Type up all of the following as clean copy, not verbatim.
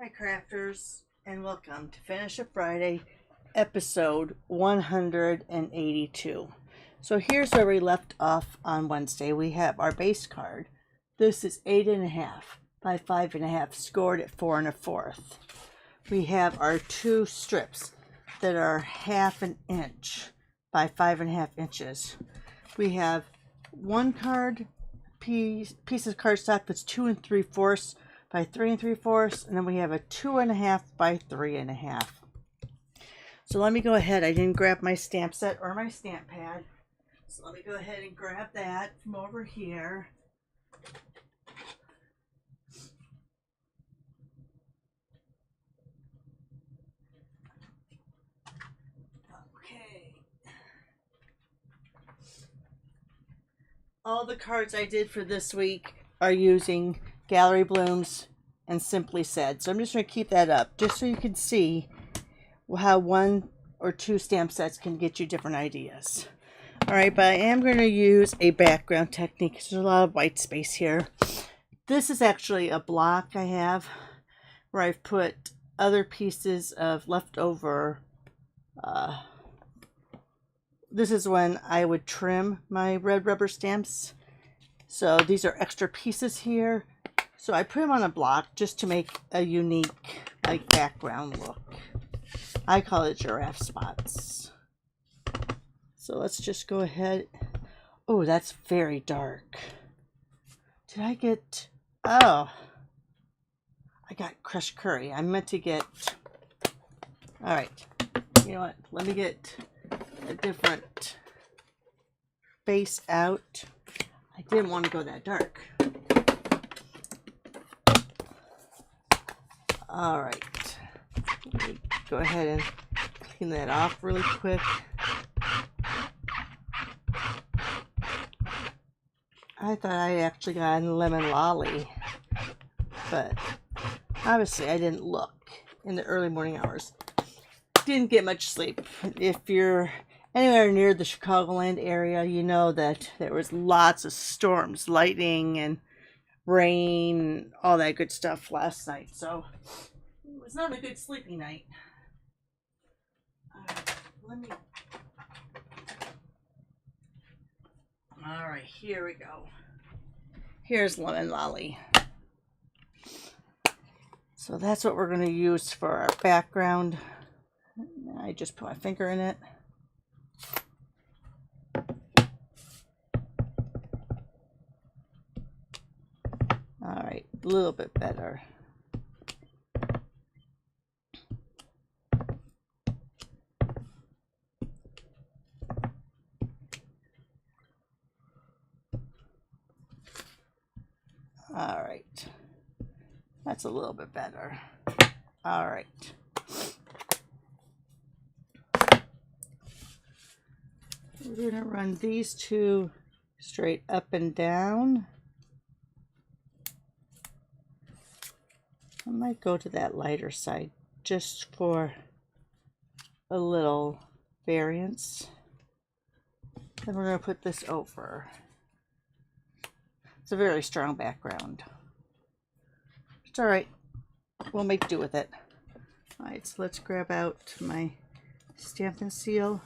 Hi, crafters, and welcome to Finish It Friday, episode 182. So here's where we left off on Wednesday. We have our base card. This is 8.5 by 5.5, scored at 4 1/4. We have our two strips that are 1/2 inch by 5.5 inches. We have one card piece of cardstock that's 2 3/4 by 3 3/4, and then we have a 2.5 by 3.5. So let me go ahead. I didn't grab my stamp set or my stamp pad, so let me go ahead and grab that from over here. Okay. All the cards I did for this week are using Gallery Blooms and Simply Said. So I'm just going to keep that up just so you can see how one or two stamp sets can get you different ideas. All right, but I am going to use a background technique because there's a lot of white space here. This is actually a block I have where I've put other pieces of leftover. This is when I would trim my red rubber stamps. So these are extra pieces here. So I put them on a block just to make a unique background look. I call it giraffe spots. So let's just go ahead. Oh, that's very dark. Did I get... Oh. I got crushed curry. I meant to get... All right. You know what? Let me get a different base out. I didn't want to go that dark. All right. Let me go ahead and clean that off really quick. I thought I actually got a lemon lolly, but obviously I didn't look in the early morning hours. Didn't get much sleep. If you're anywhere near the Chicagoland area, you know that there was lots of storms, lightning, and rain, all that good stuff last night. So it was not a good sleeping night. All right, here we go. Here's lemon lolly. So that's what we're going to use for our background. I just put my finger in it. All right, a little bit better. All right, that's a little bit better. All right. We're going to run these two straight up and down. I might go to that lighter side just for a little variance. Then we're going to put this over. It's a very strong background. It's all right. We'll make do with it. All right, so let's grab out my Stampin' Seal.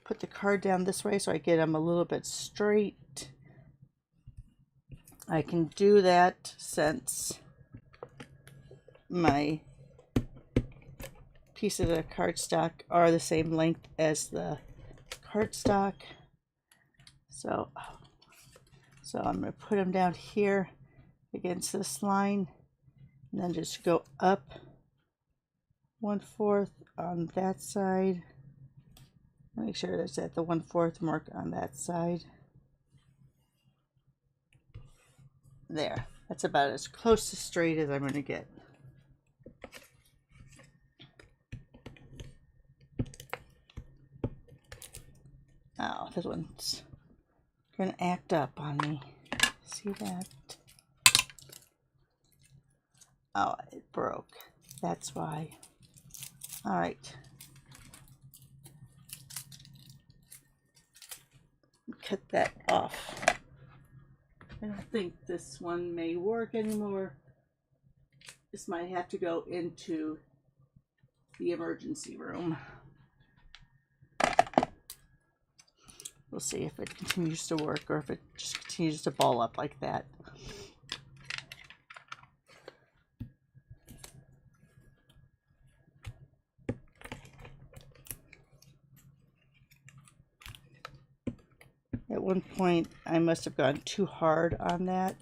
Put the card down this way so I get them a little bit straight. I can do that since my pieces of cardstock are the same length as the cardstock. So I'm going to put them down here against this line and then just go up 1/4 on that side. Make sure that's at the 1/4 mark on that side. There. That's about as close to straight as I'm going to get. Oh, this one's going to act up on me. See that? Oh, it broke. That's why. All right. Cut that off. I don't think this one may work anymore. This might have to go into the emergency room. We'll see if it continues to work or if it just continues to ball up like that. At one point, I must have gone too hard on that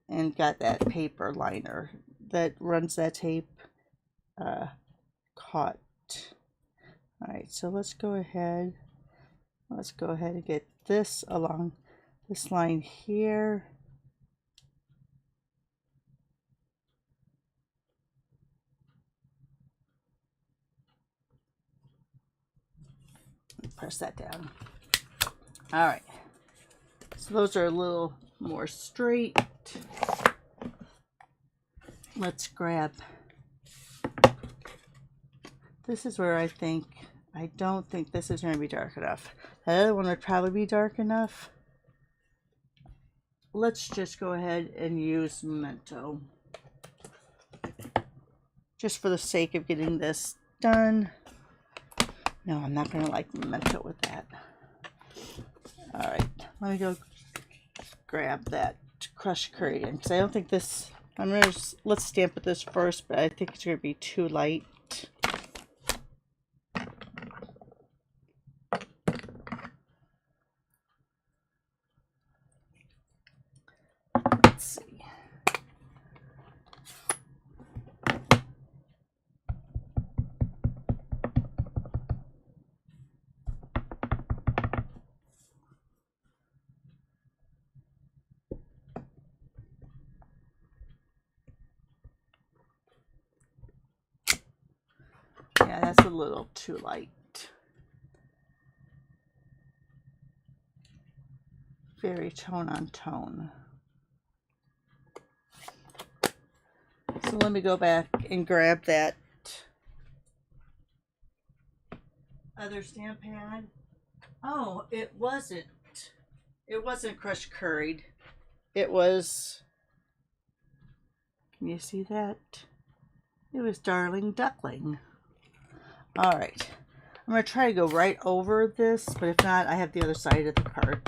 and got that paper liner that runs that tape caught. All right, so let's go ahead and get this along this line here. Press that down. All right, so those are a little more straight. Let's grab, this is where I don't think this is going to be dark enough. That other one would probably be dark enough. Let's just go ahead and use Memento. Just for the sake of getting this done. No, I'm not going to like Memento with that. All right, let me go grab that crushed curry in, because I don't think this, let's stamp with this first, but I think it's going to be too light. Let's see. Yeah, that's a little too light. Very tone on tone. So let me go back and grab that other stamp pad. Oh, it wasn't crushed curried. It was, can you see that? It was Darling Duckling. All right, I'm going to try to go right over this, but if not, I have the other side of the card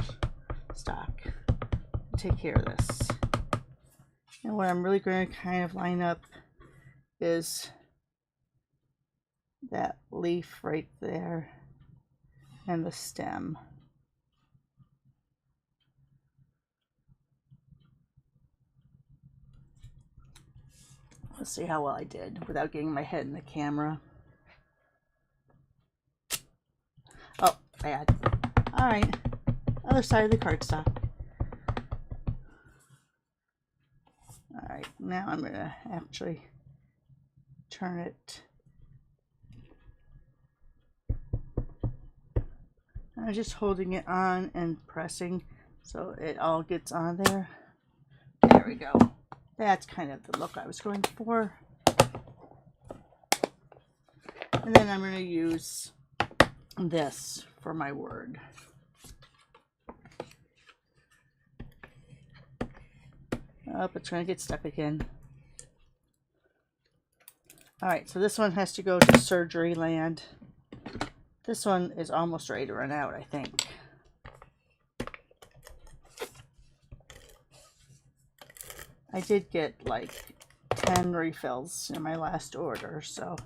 stock. Take care of this. And what I'm really going to kind of line up is that leaf right there and the stem. Let's see how well I did without getting my head in the camera. Oh, bad. All right, other side of the cardstock. All right, now I'm gonna actually turn it. I'm just holding it on and pressing so it all gets on there. There we go. That's kind of the look I was going for. And then I'm going to use this for my word. Oh, it's going to get stuck again. All right, so this one has to go to Surgery Land. This one is almost ready to run out, I think. I did get like 10 refills in my last order, so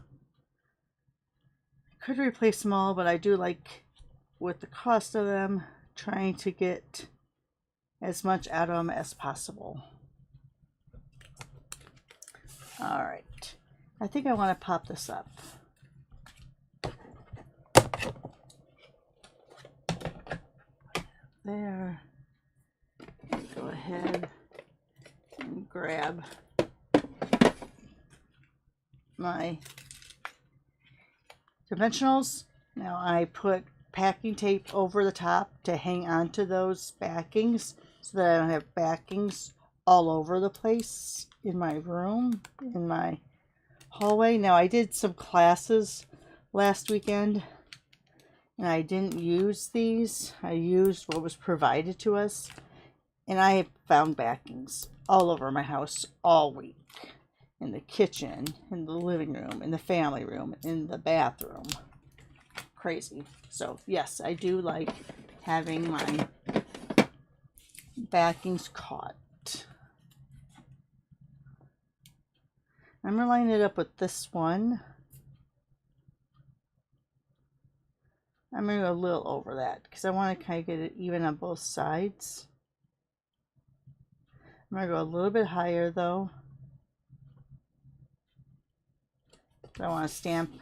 I could replace them all, but I do like, with the cost of them, trying to get as much out of them as possible. All right, I think I want to pop this up. There. Go ahead and grab my dimensionals. Now I put packing tape over the top to hang onto those backings so that I don't have backings all over the place in my room, in my hallway. Now I did some classes last weekend and I didn't use these. I used what was provided to us, and I found backings all over my house all week. in the kitchen, in the living room, in the family room, in the bathroom. Crazy. So yes, I do like having my backings caught. I'm going to line it up with this one. I'm going to go a little over that because I want to kind of get it even on both sides. I'm going to go a little bit higher though. I want to stamp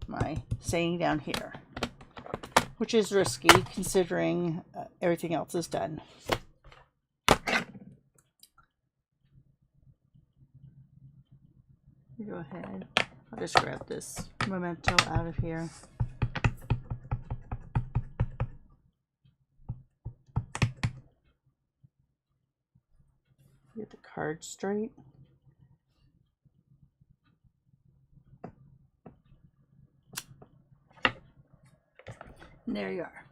my saying down here, which is risky considering everything else is done. Go ahead. I'll just grab this memento out of here. Get the card straight. And there you are.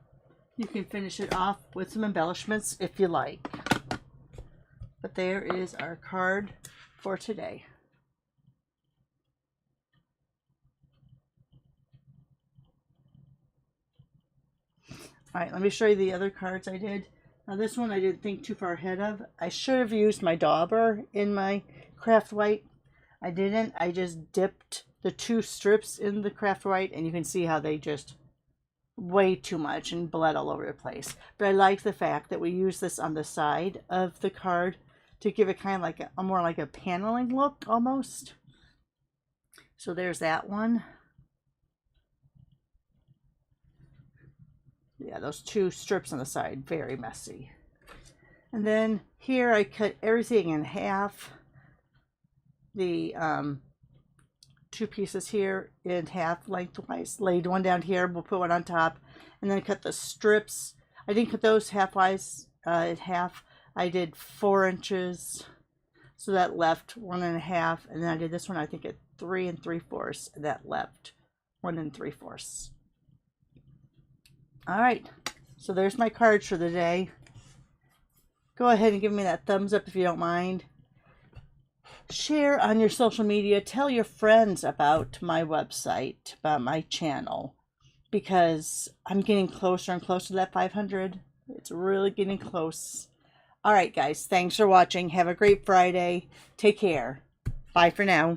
You can finish it off with some embellishments if you like. But there is our card for today. All right, let me show you the other cards I did. Now this one I didn't think too far ahead of. I should have used my dauber in my craft white. I didn't. I just dipped the 2 strips in the craft white, and you can see how they just way too much and bled all over the place. But I like the fact that we use this on the side of the card to give it kind of like a more like a paneling look almost. So there's that one. Yeah, those 2 strips on the side, very messy. And then here I cut everything in half. The 2 pieces here in half lengthwise. Laid one down here, we'll put one on top. And then cut the strips. I didn't cut those half-wise in half. I did 4 inches. So that left 1.5. And then I did this one, I think at 3 3/4. And that left 1 3/4. All right, so there's my cards for the day. Go ahead and give me that thumbs up if you don't mind. Share on your social media. Tell your friends about my website, about my channel, because I'm getting closer and closer to that 500. It's really getting close. All right, guys, thanks for watching. Have a great Friday. Take care. Bye for now.